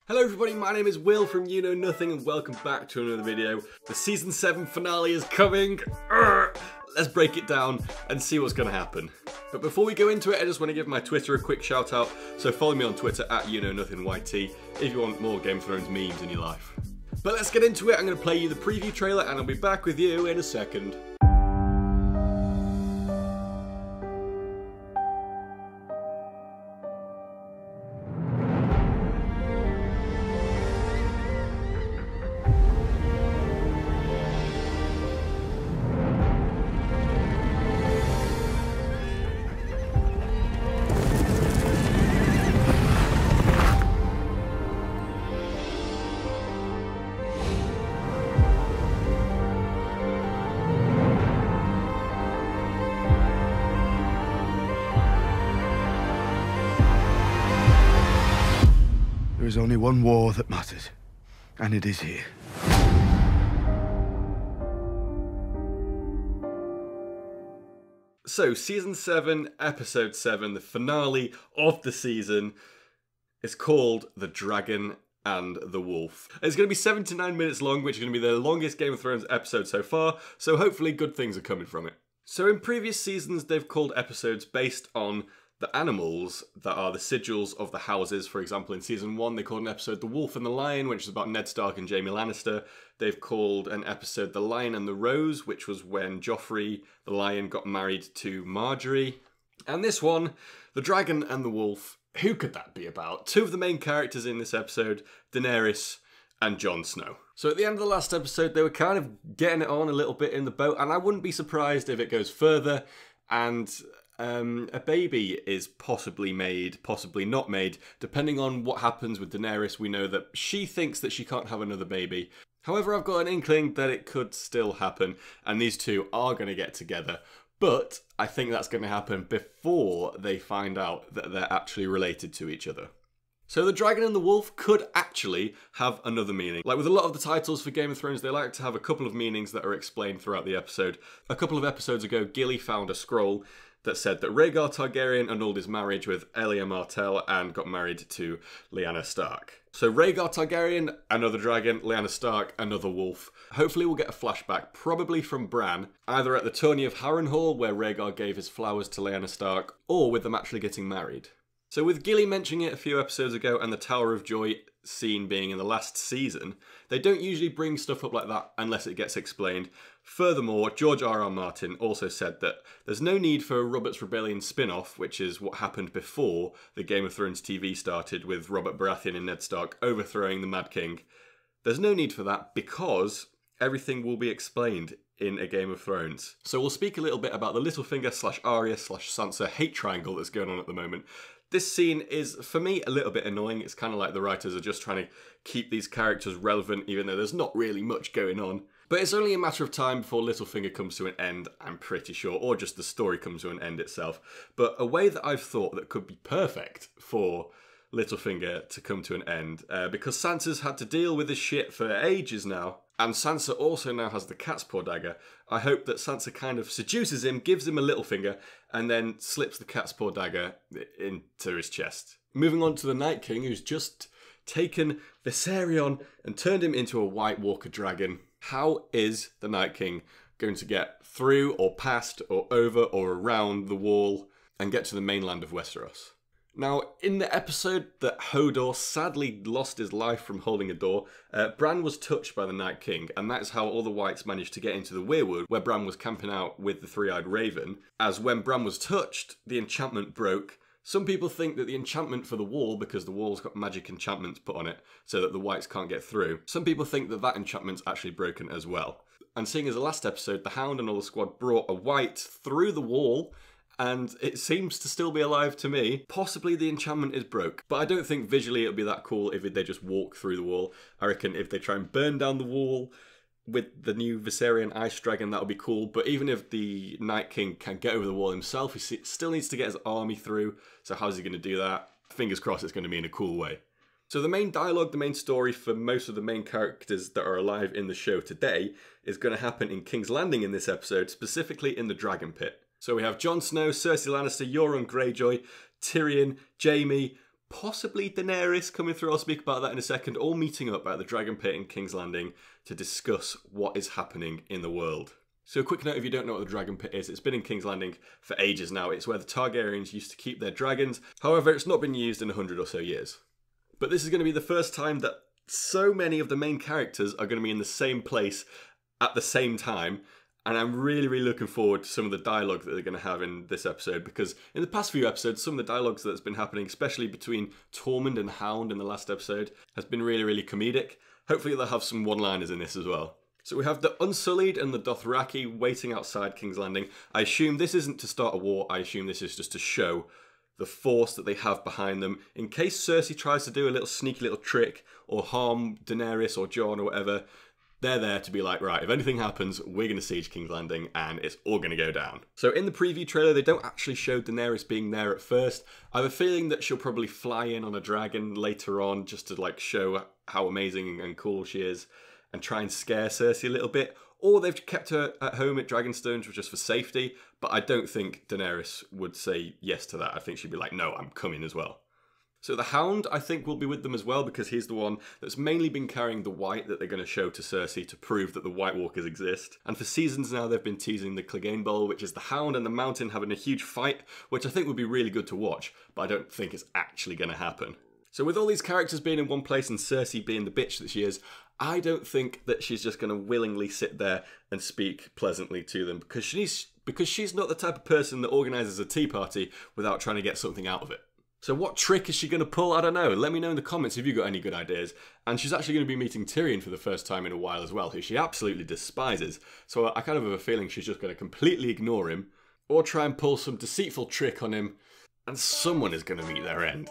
Hello everybody, my name is Will from You Know Nothing and welcome back to another video. The Season 7 finale is coming. Let's break it down and see what's going to happen. But before we go into it, I just want to give my Twitter a quick shout out. So follow me on Twitter at YouKnowNothingYT if you want more Game of Thrones memes in your life. But let's get into it. I'm going to play you the preview trailer and I'll be back with you in a second. There is only one war that matters, and it is here. So, Season 7, Episode 7, the finale of the season, is called The Dragon and the Wolf. It's going to be 79 minutes long, which is going to be the longest Game of Thrones episode so far, so hopefully good things are coming from it. So in previous seasons, they've called episodes based on the animals that are the sigils of the houses. For example, in Season 1, they called an episode The Wolf and the Lion, which is about Ned Stark and Jaime Lannister. They've called an episode The Lion and the Rose, which was when Joffrey the Lion got married to Marjorie. And this one, The Dragon and the Wolf, who could that be about? Two of the main characters in this episode, Daenerys and Jon Snow. So at the end of the last episode, they were kind of getting it on a little bit in the boat, and I wouldn't be surprised if it goes further and a baby is possibly made, possibly not made, depending on what happens with Daenerys. We know that she thinks that she can't have another baby. However, I've got an inkling that it could still happen, and these two are going to get together. But I think that's going to happen before they find out that they're actually related to each other. So the Dragon and the Wolf could actually have another meaning. Like with a lot of the titles for Game of Thrones, they like to have a couple of meanings that are explained throughout the episode. A couple of episodes ago, Gilly found a scroll that said that Rhaegar Targaryen annulled his marriage with Elia Martell and got married to Lyanna Stark. So Rhaegar Targaryen, another dragon, Lyanna Stark, another wolf. Hopefully we'll get a flashback, probably from Bran, either at the tourney of Harrenhal, where Rhaegar gave his flowers to Lyanna Stark, or with them actually getting married. So with Gilly mentioning it a few episodes ago and the Tower of Joy scene being in the last season, they don't usually bring stuff up like that unless it gets explained. Furthermore, George R.R. Martin also said that there's no need for a Robert's Rebellion spin-off, which is what happened before the Game of Thrones TV started with Robert Baratheon and Ned Stark overthrowing the Mad King. There's no need for that because everything will be explained in a Game of Thrones. So we'll speak a little bit about the Littlefinger/Arya/Sansa hate triangle that's going on at the moment. This scene is, for me, a little bit annoying. It's kind of like the writers are just trying to keep these characters relevant, even though there's not really much going on. But it's only a matter of time before Littlefinger comes to an end, I'm pretty sure, or just the story comes to an end itself. But a way that I've thought that could be perfect for Littlefinger to come to an end, because Sansa's had to deal with this shit for ages now, and Sansa also now has the cat's paw dagger. I hope that Sansa kind of seduces him, gives him a Littlefinger, and then slips the cat's paw dagger into his chest. Moving on to the Night King, who's just taken Viserion and turned him into a White Walker dragon. How is the Night King going to get through or past or over or around the wall and get to the mainland of Westeros? Now, in the episode that Hodor sadly lost his life from holding a door, Bran was touched by the Night King, and that's how all the Whites managed to get into the Weirwood, where Bran was camping out with the Three-Eyed Raven. As when Bran was touched, the enchantment broke. Some people think that the enchantment for the wall, because the wall's got magic enchantments put on it, so that the Whites can't get through, some people think that that enchantment's actually broken as well. And seeing as the last episode, the Hound and all the squad brought a White through the wall, and it seems to still be alive to me. Possibly the enchantment is broke, but I don't think visually it'll be that cool if they just walk through the wall. I reckon if they try and burn down the wall with the new Viserion Ice Dragon, that'll be cool. But even if the Night King can get over the wall himself, he still needs to get his army through. So how's he going to do that? Fingers crossed it's going to be in a cool way. So the main dialogue, the main story for most of the main characters that are alive in the show today is going to happen in King's Landing in this episode, specifically in the Dragon Pit. So we have Jon Snow, Cersei Lannister, Euron Greyjoy, Tyrion, Jaime, possibly Daenerys coming through. I'll speak about that in a second. All meeting up at the Dragon Pit in King's Landing to discuss what is happening in the world. So a quick note, if you don't know what the Dragon Pit is, it's been in King's Landing for ages now. It's where the Targaryens used to keep their dragons. However, it's not been used in 100 or so years. But this is going to be the first time that so many of the main characters are going to be in the same place at the same time. And I'm really, really looking forward to some of the dialogue that they're going to have in this episode, because in the past few episodes, some of the dialogues that's been happening, especially between Tormund and Hound in the last episode, has been really, really comedic. Hopefully they'll have some one-liners in this as well. So we have the Unsullied and the Dothraki waiting outside King's Landing. I assume this isn't to start a war. I assume this is just to show the force that they have behind them. In case Cersei tries to do a little sneaky little trick or harm Daenerys or Jon or whatever, they're there to be like, right, if anything happens, we're going to siege King's Landing and it's all going to go down. So in the preview trailer, they don't actually show Daenerys being there at first. I have a feeling that she'll probably fly in on a dragon later on just to like show how amazing and cool she is and try and scare Cersei a little bit. Or they've kept her at home at Dragonstone just for safety. But I don't think Daenerys would say yes to that. I think she'd be like, no, I'm coming as well. So the Hound, I think, will be with them as well, because he's the one that's mainly been carrying the white that they're going to show to Cersei to prove that the White Walkers exist. And for seasons now, they've been teasing the Clegane Bowl, which is the Hound and the Mountain having a huge fight, which I think would be really good to watch, but I don't think it's actually going to happen. So with all these characters being in one place and Cersei being the bitch that she is, I don't think that she's just going to willingly sit there and speak pleasantly to them, because she's not the type of person that organises a tea party without trying to get something out of it. So what trick is she going to pull? I don't know. Let me know in the comments if you've got any good ideas. And she's actually going to be meeting Tyrion for the first time in a while as well, who she absolutely despises. So I kind of have a feeling she's just going to completely ignore him or try and pull some deceitful trick on him, and someone is going to meet their end.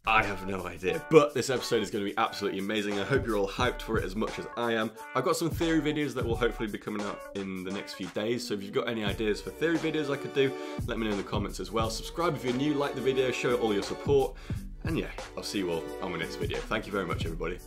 I have no idea, but this episode is going to be absolutely amazing. I hope you're all hyped for it as much as I am. I've got some theory videos that will hopefully be coming out in the next few days, so if you've got any ideas for theory videos I could do, let me know in the comments as well. Subscribe if you're new, like the video, show all your support, and yeah, I'll see you all on my next video. Thank you very much, everybody.